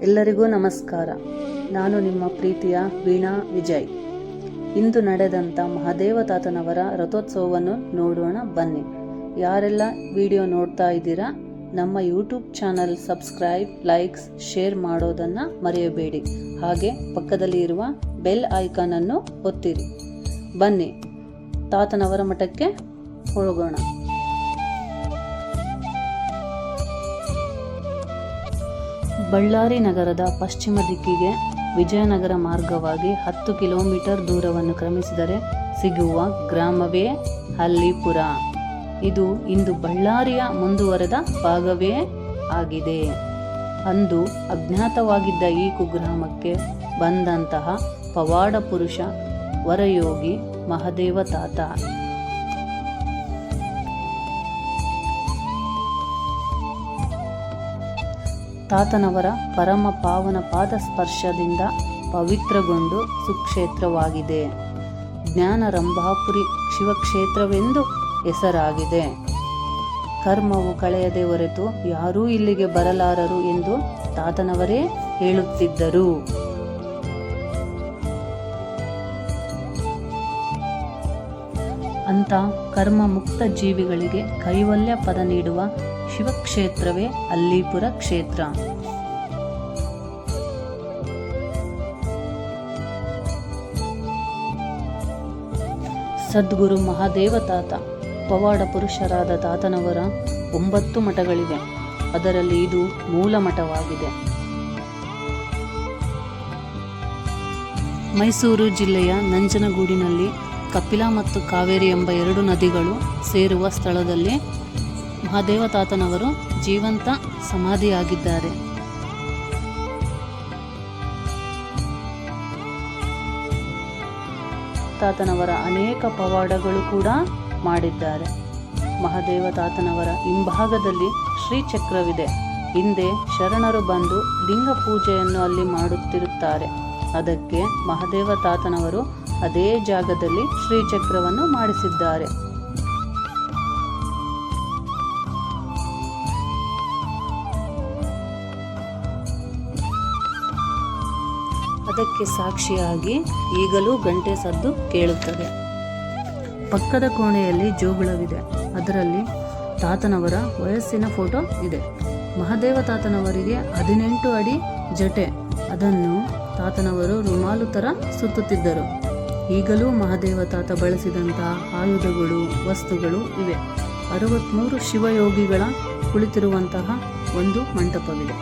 ಎಲ್ಲರಿಗೂ ನಮಸ್ಕಾರ. ನಾನು ನಿಮ್ಮ ಪ್ರೀತಿಯ ವೀಣಾ ವಿಜಯ್. ಇಂದು ನಡೆದಂಥ ಮಹಾದೇವ ತಾತನವರ ರಥೋತ್ಸವವನ್ನು ನೋಡೋಣ ಬನ್ನಿ. ಯಾರೆಲ್ಲ ವಿಡಿಯೋ ನೋಡ್ತಾ ಇದ್ದೀರಾ, ನಮ್ಮ YouTube channel subscribe, likes, share ಮಾಡೋದನ್ನು ಮರೆಯಬೇಡಿ. ಹಾಗೆ ಪಕ್ಕದಲ್ಲಿ ಇರುವ ಬೆಲ್ ಐಕಾನ್ ಅನ್ನು ಒತ್ತಿರಿ. ಬನ್ನಿ ತಾತನವರ ಮಠಕ್ಕೆ ಹೋಗೋಣ. ಬಳ್ಳಾರಿ ನಗರದ ಪಶ್ಚಿಮ ದಿಕ್ಕಿಗೆ ವಿಜಯನಗರ ಮಾರ್ಗವಾಗಿ 10 ಕಿಲೋಮೀಟರ್ ದೂರವನ್ನು ಕ್ರಮಿಸಿದರೆ ಸಿಗುವ ಗ್ರಾಮವೇ ಅಲ್ಲಿಪುರ. ಇದು ಇಂದು ಬಳ್ಳಾರಿಯ ಮುಂದುವರೆದ ಭಾಗವೇ ಆಗಿದೆ. ಅಂದು ಅಜ್ಞಾತವಾಗಿದ್ದ ಈ ಕುಗ್ರಾಮಕ್ಕೆ ಬಂದಂತಹ ಪವಾಡ ಪುರುಷ ವರಯೋಗಿ ಮಹಾದೇವ ತಾತ ತಾತನವರ ಪರಮ ಪಾವನ ಪಾದ ಸ್ಪರ್ಶದಿಂದ ಪವಿತ್ರಗೊಂಡು ಸುಕ್ಷೇತ್ರವಾಗಿದೆ. ಜ್ಞಾನ ರಂಭಾಪುರಿ ಶಿವಕ್ಷೇತ್ರವೆಂದು ಹೆಸರಾಗಿದೆ. ಕರ್ಮವು ಕಳೆಯದೆ ಹೊರತು ಯಾರೂ ಇಲ್ಲಿಗೆ ಬರಲಾರರು ಎಂದು ತಾತನವರೇ ಹೇಳುತ್ತಿದ್ದರು. ಅಂತ ಕರ್ಮ ಮುಕ್ತ ಜೀವಿಗಳಿಗೆ ಕೈವಲ್ಯ ಪದ ನೀಡುವ ಶಿವಕ್ಷೇತ್ರವೇ ಅಲ್ಲಿಪುರ ಕ್ಷೇತ್ರ. ಸದ್ಗುರು ಮಹಾದೇವ ತಾತ ಪವಾಡ ಪುರುಷರಾದ ತಾತನವರ 9 ಮಠಗಳಿವೆ. ಅದರಲ್ಲಿ ಇದು ಮೂಲ ಮಠವಾಗಿದೆ. ಮೈಸೂರು ಜಿಲ್ಲೆಯ ನಂಜನಗೂಡಿನಲ್ಲಿ ಕಪಿಲ ಮತ್ತು ಕಾವೇರಿ ಎಂಬ 2 ನದಿಗಳು ಸೇರುವ ಸ್ಥಳದಲ್ಲಿ ಮಹಾದೇವ ತಾತನವರು ಜೀವಂತ ಸಮಾಧಿಯಾಗಿದ್ದಾರೆ. ತಾತನವರ ಅನೇಕ ಪವಾಡಗಳು ಕೂಡ ಮಾಡಿದ್ದಾರೆ. ಮಹಾದೇವ ತಾತನವರ ಹಿಂಭಾಗದಲ್ಲಿ ಶ್ರೀಚಕ್ರವಿದೆ. ಹಿಂದೆ ಶರಣರು ಬಂದು ಲಿಂಗ ಪೂಜೆಯನ್ನು ಅಲ್ಲಿ ಮಾಡುತ್ತಿರುತ್ತಾರೆ. ಅದಕ್ಕೆ ಮಹಾದೇವ ತಾತನವರು ಅದೇ ಜಾಗದಲ್ಲಿ ಶ್ರೀಚಕ್ರವನ್ನು ಮಾಡಿಸಿದ್ದಾರೆ. ಅದಕ್ಕೆ ಸಾಕ್ಷಿಯಾಗಿ ಈಗಲೂ ಗಂಟೆ ಸದ್ದು ಕೇಳುತ್ತದೆ. ಪಕ್ಕದ ಕೋಣೆಯಲ್ಲಿ ಜೋಗುಳವಿದೆ. ಅದರಲ್ಲಿ ತಾತನವರ ವಯಸ್ಸಿನ ಫೋಟೋ ಇದೆ. ಮಹಾದೇವ ತಾತನವರಿಗೆ 18 ಅಡಿ ಜಟೆ. ಅದನ್ನು ತಾತನವರು ರುಮಾಲು ಥರ ಸುತ್ತುತ್ತಿದ್ದರು. ಈಗಲೂ ಮಹಾದೇವ ತಾತ ಬಳಸಿದಂತಹ ಆಯುಧಗಳು, ವಸ್ತುಗಳು ಇವೆ. 63 ಶಿವಯೋಗಿಗಳ ಕುಳಿತಿರುವಂತಹ ಒಂದು ಮಂಟಪವಿದೆ.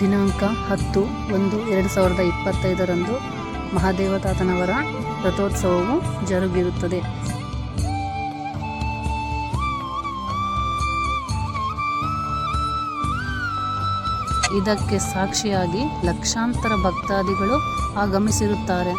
ದಿನಾಂಕ 10/1/2025 ಮಹಾದೇವ ತಾತನವರ ರಥೋತ್ಸವವು ಜರುಗಿರುತ್ತದೆ. ಇದಕ್ಕೆ ಸಾಕ್ಷಿಯಾಗಿ ಲಕ್ಷಾಂತರ ಭಕ್ತಾದಿಗಳು ಆಗಮಿಸಿರುತ್ತಾರೆ.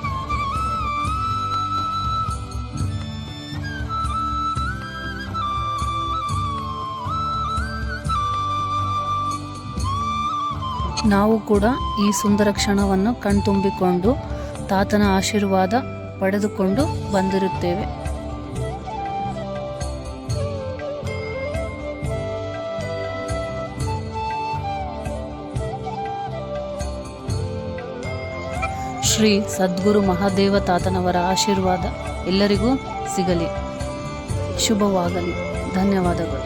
ನಾವು ಕೂಡ ಈ ಸುಂದರ ಕ್ಷಣವನ್ನು ಕಣ್ತುಂಬಿಕೊಂಡು ತಾತನ ಆಶೀರ್ವಾದ ಪಡೆದುಕೊಂಡು ಬಂದಿರುತ್ತೇವೆ. ಶ್ರೀ ಸದ್ಗುರು ಮಹಾದೇವ ತಾತನವರ ಆಶೀರ್ವಾದ ಎಲ್ಲರಿಗೂ ಸಿಗಲಿ. ಶುಭವಾಗಲಿ. ಧನ್ಯವಾದಗಳು.